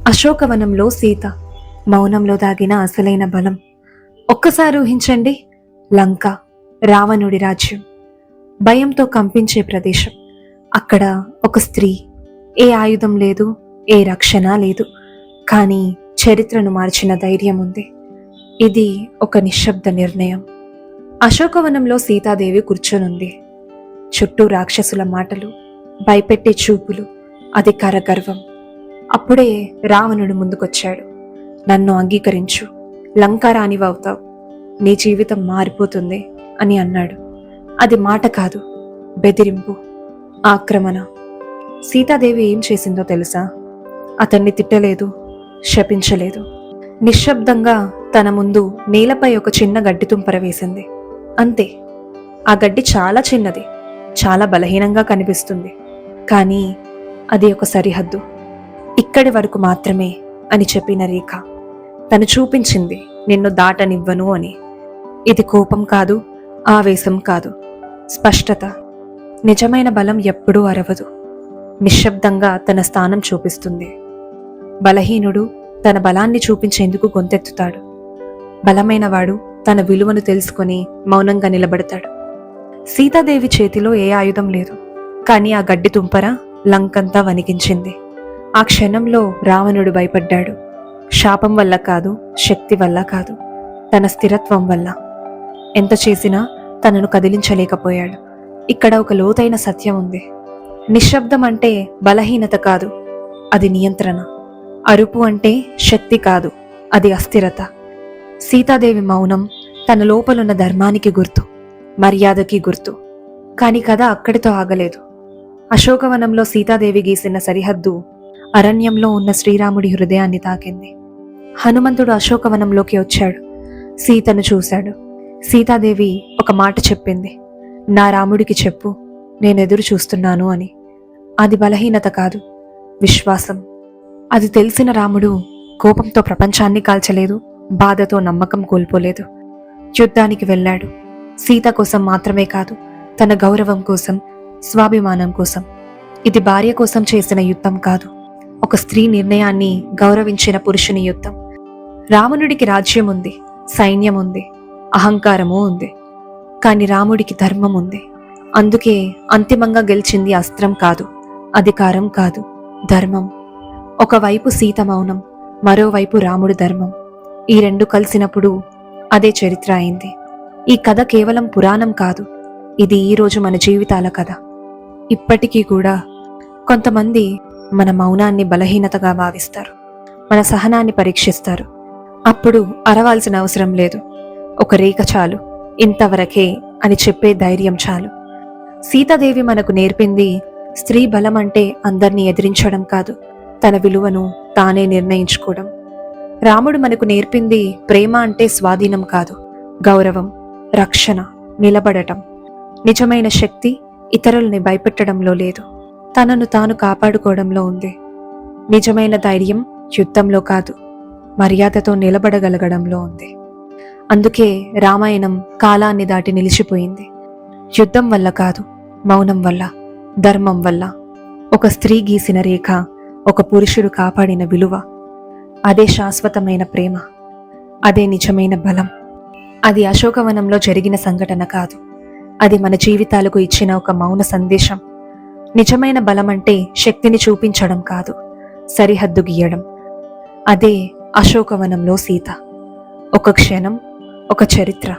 అశోకవనంలో సీత, మౌనంలో దాగిన అసలైన బలం. ఒక్కసారి ఊహించండి, లంక, రావణుడి రాజ్యం, భయంతో కంపించే ప్రదేశం. అక్కడ ఒక స్త్రీ, ఏ ఆయుధం లేదు, ఏ రక్షణ లేదు, కానీ చరిత్రను మార్చిన ధైర్యం ఉంది. ఇది ఒక నిశ్శబ్ద నిర్ణయం. అశోకవనంలో సీతాదేవి కూర్చొనుంది. చుట్టూ రాక్షసుల మాటలు, భయపెట్టే చూపులు, అధికార గర్వం. అప్పుడే రావణుడు ముందుకొచ్చాడు. నన్ను అంగీకరించు, లంకారాణివవుతావు, నీ జీవితం మారిపోతుంది అని అన్నాడు. అది మాట కాదు, బెదిరింపు, ఆక్రమణ. సీతాదేవి ఏం చేసిందో తెలుసా? అతన్ని తిట్టలేదు, శపించలేదు. నిశ్శబ్దంగా తన ముందు నేలపై ఒక చిన్న గడ్డి తుంపర వేసింది. అంతే. ఆ గడ్డి చాలా చిన్నది, చాలా బలహీనంగా కనిపిస్తుంది, కానీ అది ఒక సరిహద్దు. ఇక్కడి వరకు మాత్రమే అని చెప్పిన రేఖ. తను చూపించింది, నిన్ను దాటనివ్వను అని. ఇది కోపం కాదు, ఆవేశం కాదు, స్పష్టత. నిజమైన బలం ఎప్పుడూ అరవదు, నిశ్శబ్దంగా తన స్థానం చూపిస్తుంది. బలహీనుడు తన బలాన్ని చూపించేందుకు గొంతెత్తుతాడు. బలమైనవాడు తన విలువను తెలుసుకొని మౌనంగా నిలబడతాడు. సీతాదేవి చేతిలో ఏ ఆయుధం లేదు, కానీ ఆ గడ్డి తుంపర లంకంతా వణికించింది. ఆ క్షణంలో రావణుడు భయపడ్డాడు. శాపం వల్ల కాదు, శక్తి వల్ల కాదు, తన స్థిరత్వం వల్ల. ఎంత చేసినా తనను కదిలించలేకపోయాడు. ఇక్కడ ఒక లోతైన సత్యం ఉంది. నిశ్శబ్దం అంటే బలహీనత కాదు, అది నియంత్రణ. అరుపు అంటే శక్తి కాదు, అది అస్థిరత. సీతాదేవి మౌనం తన లోపలున్న ధర్మానికి గుర్తు, మర్యాదకి గుర్తు. కాని కథ అక్కడితో ఆగలేదు. అశోకవనంలో సీతాదేవి గీసిన సరిహద్దు అరణ్యంలో ఉన్న శ్రీరాముడి హృదయాన్ని తాకింది. హనుమంతుడు అశోకవనంలోకి వచ్చాడు, సీతను చూశాడు. సీతాదేవి ఒక మాట చెప్పింది, నా రాముడికి చెప్పు, నేనెదురు చూస్తున్నాను అని. అది బలహీనత కాదు, విశ్వాసం. అది తెలిసిన రాముడు కోపంతో ప్రపంచాన్ని కాల్చలేదు, బాధతో నమ్మకం కోల్పోలేదు. యుద్ధానికి వెళ్ళాడు, సీత కోసం మాత్రమే కాదు, తన గౌరవం కోసం, స్వాభిమానం కోసం. ఇది భార్య కోసం చేసిన యుద్ధం కాదు, ఒక స్త్రీ నిర్ణయాన్ని గౌరవించిన పురుషుని యుద్ధం. రావణుడికి రాజ్యం ఉంది, సైన్యం ఉంది, అహంకారము ఉంది, కాని రాముడికి ధర్మం ఉంది. అందుకే అంతిమంగా గెలిచింది అస్త్రం కాదు, అధికారం కాదు, ధర్మం. ఒకవైపు సీత మౌనం, మరోవైపు రాముడు ధర్మం. ఈ రెండు కలిసినప్పుడు అదే చరిత్ర అయింది. ఈ కథ కేవలం పురాణం కాదు, ఇది ఈరోజు మన జీవితాల కథ. ఇప్పటికీ కూడా కొంతమంది మన మౌనాన్ని బలహీనతగా భావిస్తారు, మన సహనాన్ని పరీక్షిస్తారు. అప్పుడు అరవాల్సిన అవసరం లేదు, ఒక రేఖ చాలు, ఇంతవరకే అని చెప్పే ధైర్యం చాలు. సీతాదేవి మనకు నేర్పింది, స్త్రీ బలం అంటే అందర్నీ ఎదిరించడం కాదు, తన విలువను తానే నిర్ణయించుకోవడం. రాముడు మనకు నేర్పింది, ప్రేమ అంటే స్వాధీనం కాదు, గౌరవం, రక్షణ, నిలబడటం. నిజమైన శక్తి ఇతరుల్ని భయపెట్టడంలో లేదు, తనను తాను కాపాడుకోవడంలో ఉంది. నిజమైన ధైర్యం యుద్ధంలో కాదు, మర్యాదతో నిలబడగలగడంలో ఉంది. అందుకే రామాయణం కాలాన్ని దాటి నిలిచిపోయింది. యుద్ధం వల్ల కాదు, మౌనం వల్ల, ధర్మం వల్ల. ఒక స్త్రీ గీసిన రేఖ, ఒక పురుషుడు కాపాడిన విలువ. అదే శాశ్వతమైన ప్రేమ, అదే నిజమైన బలం. అది అశోకవనంలో జరిగిన సంఘటన కాదు, అది మన జీవితాలకు ఇచ్చిన ఒక మౌన సందేశం. నిజమైన బలం అంటే శక్తిని చూపించడం కాదు, సరిహద్దు గీయడం. అదే అశోకవనంలో సీత. ఒక క్షణం, ఒక చరిత్ర.